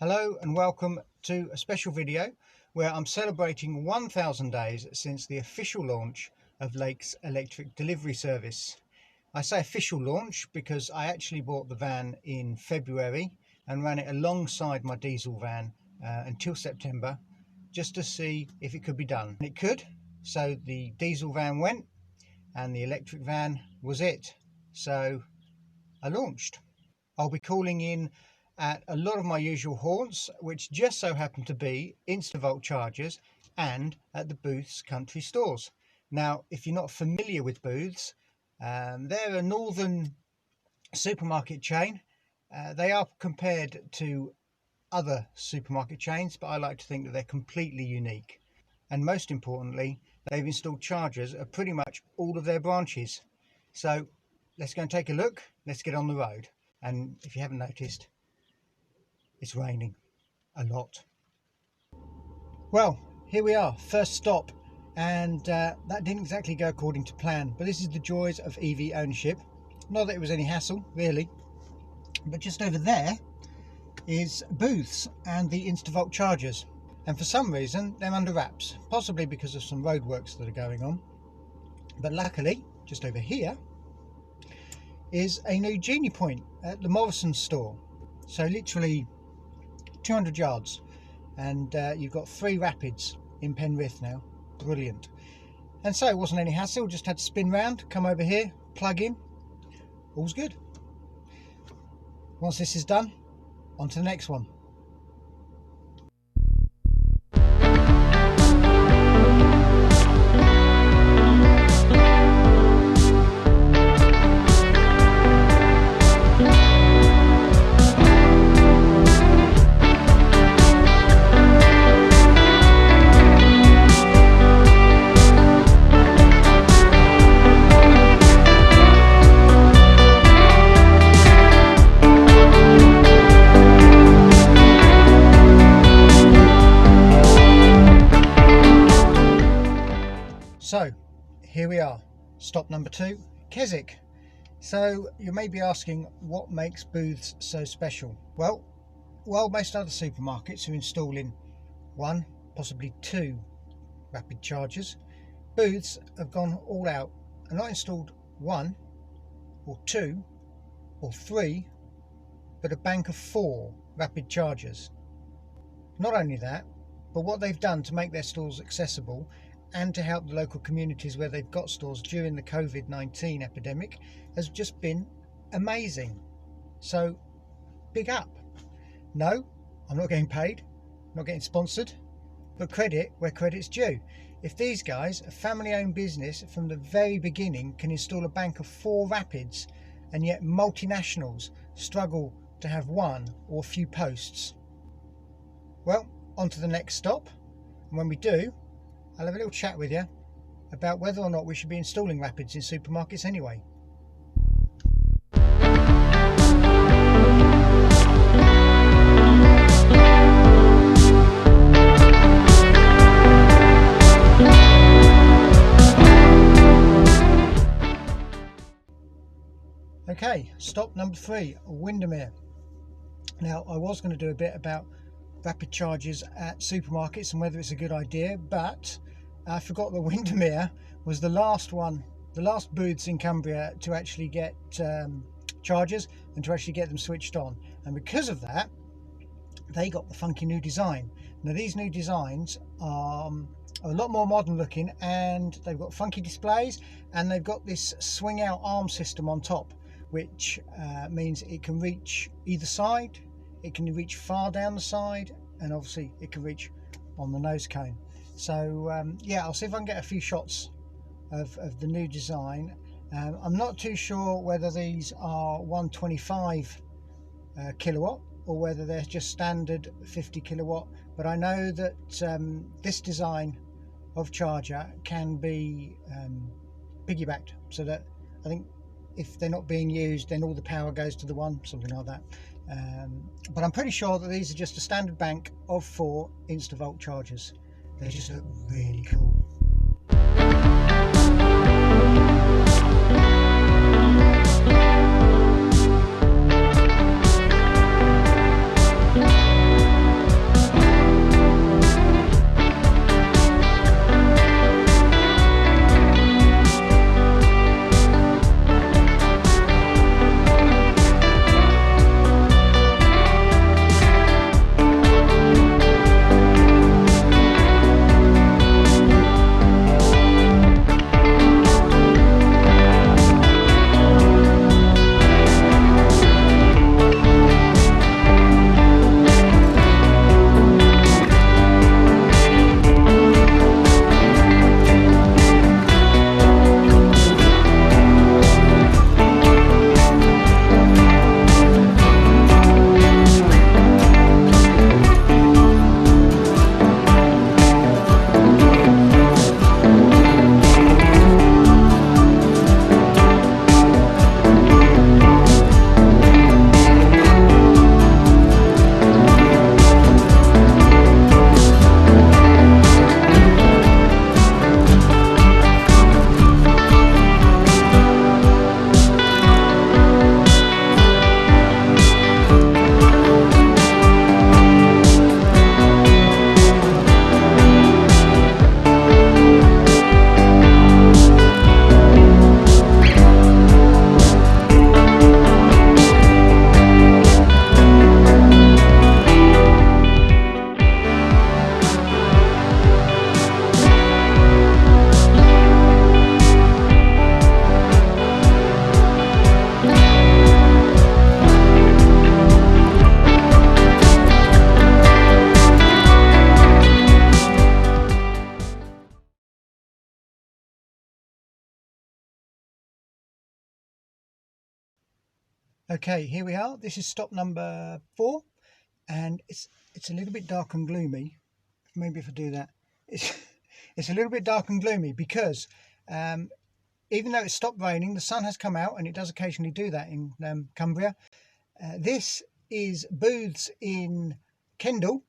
Hello and welcome to a special video where I'm celebrating 1,000 days since the official launch of Lake's electric delivery service. I say official launch because I actually bought the van in February and ran it alongside my diesel van until September just to see if it could be done. And it could, so the diesel van went and the electric van was it. So I launched. I'll be calling in at a lot of my usual haunts, which just so happen to be Instavolt chargers and at the Booths country stores. Now, if you're not familiar with Booths, they're a northern supermarket chain. They are compared to other supermarket chains, but I like to think that they're completely unique. And most importantly, they've installed chargers at pretty much all of their branches. So let's go and take a look. Let's get on the road. And if you haven't noticed, it's raining a lot. Well, here we are, first stop, and that didn't exactly go according to plan, but this is the joys of EV ownership. Not that it was any hassle, really, but just over there is Booths and the Instavolt chargers, and for some reason they're under wraps, possibly because of some roadworks that are going on. But luckily, just over here is a new Genie point at the Morrison store. So literally 200 yards, and you've got 3 rapids in Penrith now. Brilliant. And so it wasn't any hassle, just had to spin round, come over here, plug in, all's good. Once this is done, on to the next one. So here we are, stop number 2, Keswick. So you may be asking, what makes Booths so special? Well, while most other supermarkets are installing 1, possibly 2 rapid chargers, Booths have gone all out and not installed 1 or 2 or 3, but a bank of 4 rapid chargers. Not only that, but what they've done to make their stores accessible and to help the local communities where they've got stores during the COVID-19 epidemic has just been amazing. So big up. No, I'm not getting paid, not getting sponsored, but credit where credit's due. If these guys, a family-owned business from the very beginning, can install a bank of 4 rapids, and yet multinationals struggle to have 1 or a few posts. Well, on to the next stop, and when we do, I'll have a little chat with you about whether or not we should be installing rapids in supermarkets anyway. Okay, stop number 3, Windermere. Now, I was going to do a bit about rapid chargers at supermarkets and whether it's a good idea, but I forgot that Windermere was the last Booths in Cumbria to actually get chargers and to actually get them switched on, and because of that they got the funky new design. Now these new designs are a lot more modern looking, and they've got funky displays, and they've got this swing out arm system on top, which means it can reach either side, it can reach far down the side, and obviously it can reach on the nose cone. So yeah, I'll see if I can get a few shots of the new design. I'm not too sure whether these are 125 kilowatt or whether they're just standard 50 kilowatt, but I know that this design of charger can be piggybacked, so that I think if they're not being used then all the power goes to the one, something like that. But I'm pretty sure that these are just a standard bank of 4 Instavolt chargers. They just look really cool. Okay, here we are. This is stop number 4, and it's a little bit dark and gloomy. Maybe if I do that, it's a little bit dark and gloomy because even though it's stopped raining, the sun has come out, and it does occasionally do that in Cumbria. This is booths in Kendal,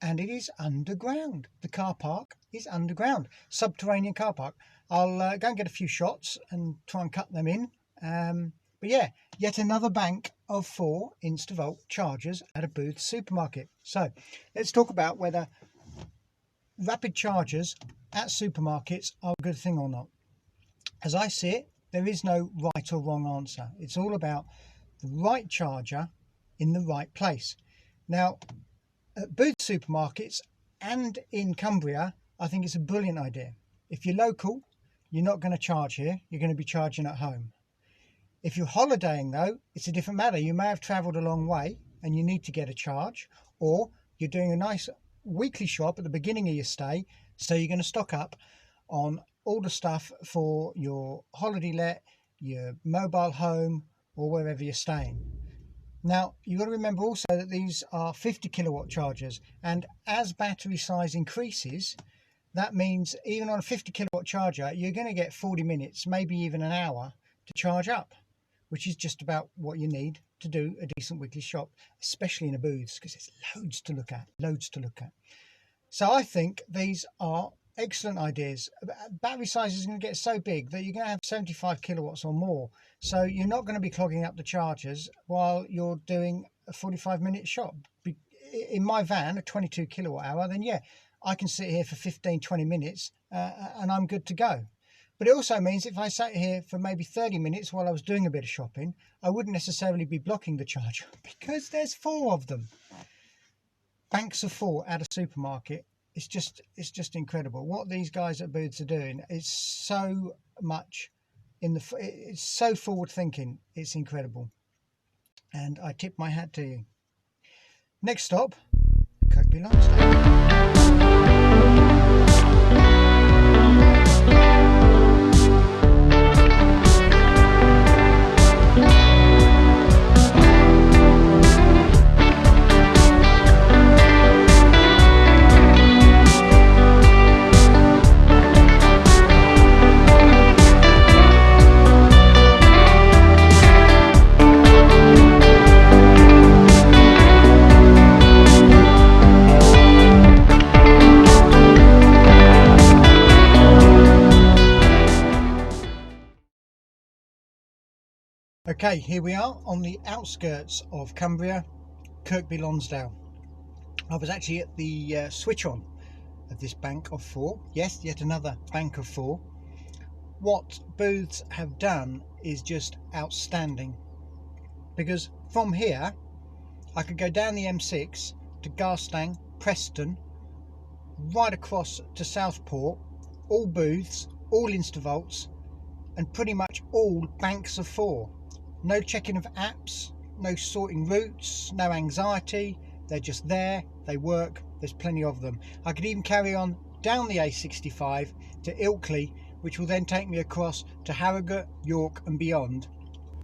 and it is underground. The car park is underground, subterranean car park. I'll go and get a few shots and try and cut them in. But yeah, yet another bank of 4 Instavolt chargers at a Booths supermarket. So let's talk about whether rapid chargers at supermarkets are a good thing or not. As I see it, there is no right or wrong answer. It's all about the right charger in the right place. Now, at Booths supermarkets and in Cumbria, I think it's a brilliant idea. If you're local, you're not going to charge here. You're going to be charging at home. If you're holidaying though, it's a different matter. You may have travelled a long way and you need to get a charge, or you're doing a nice weekly shop at the beginning of your stay, so you're going to stock up on all the stuff for your holiday let, your mobile home, or wherever you're staying. Now, you've got to remember also that these are 50 kilowatt chargers, and as battery size increases, that means even on a 50 kilowatt charger, you're going to get 40 minutes, maybe even an hour to charge up, which is just about what you need to do a decent weekly shop, especially in a Booths, because there's loads to look at. So I think these are excellent ideas. Battery size is going to get so big that you're going to have 75 kilowatts or more. So you're not going to be clogging up the chargers while you're doing a 45-minute shop. In my van, a 22 kilowatt hour, then yeah, I can sit here for 15-20 minutes and I'm good to go. But it also means if I sat here for maybe 30 minutes while I was doing a bit of shopping, I wouldn't necessarily be blocking the charger because there's 4 of them. Banks of 4 at a supermarket. It's just incredible. What these guys at Booths are doing is so much it's so forward thinking. It's incredible. And I tip my hat to you. Next stop, Cumbria. Okay, here we are on the outskirts of Cumbria, Kirkby Lonsdale. I was actually at the switch on of this bank of 4. Yes, yet another bank of 4. What Booths have done is just outstanding, because from here I could go down the M6 to Garstang, Preston, right across to Southport, all Booths, all Instavolts, and pretty much all banks of 4. No checking of apps, no sorting routes, no anxiety. They're just there, they work, there's plenty of them. I could even carry on down the A65 to Ilkley, which will then take me across to Harrogate, York and beyond.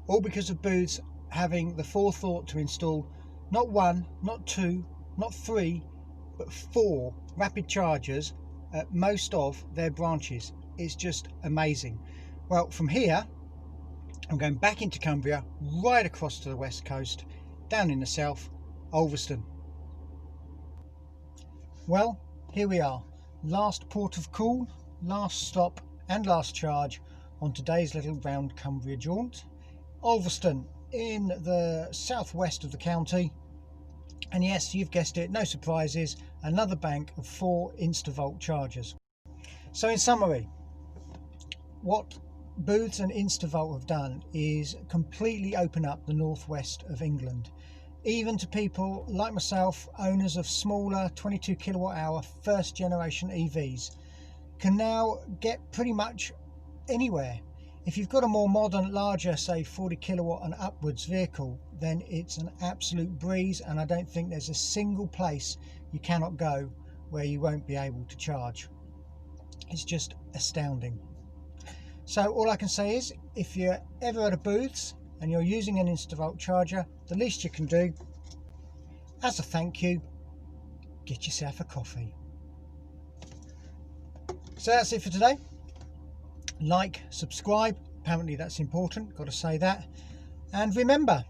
All because of Booths having the forethought to install not 1, not 2, not 3, but 4 rapid chargers at most of their branches. It's just amazing. Well, from here, I'm going back into Cumbria, right across to the west coast, down in the south, Ulverston. Well, here we are, last port of call, last stop and last charge on today's little round Cumbria jaunt. Ulverston in the southwest of the county, and yes, you've guessed it, no surprises, another bank of 4 Instavolt chargers. So in summary, what Booths and Instavolt have done is completely open up the northwest of England, even to people like myself, owners of smaller 22 kilowatt hour first generation EVs, can now get pretty much anywhere. If you've got a more modern, larger, say 40 kilowatt and upwards vehicle, then it's an absolute breeze, and I don't think there's a single place you cannot go where you won't be able to charge. It's just astounding. So all I can say is, if you're ever at a Booths and you're using an Instavolt charger, the least you can do, as a thank you, get yourself a coffee. So that's it for today. Like, subscribe, apparently that's important, got to say that. And remember,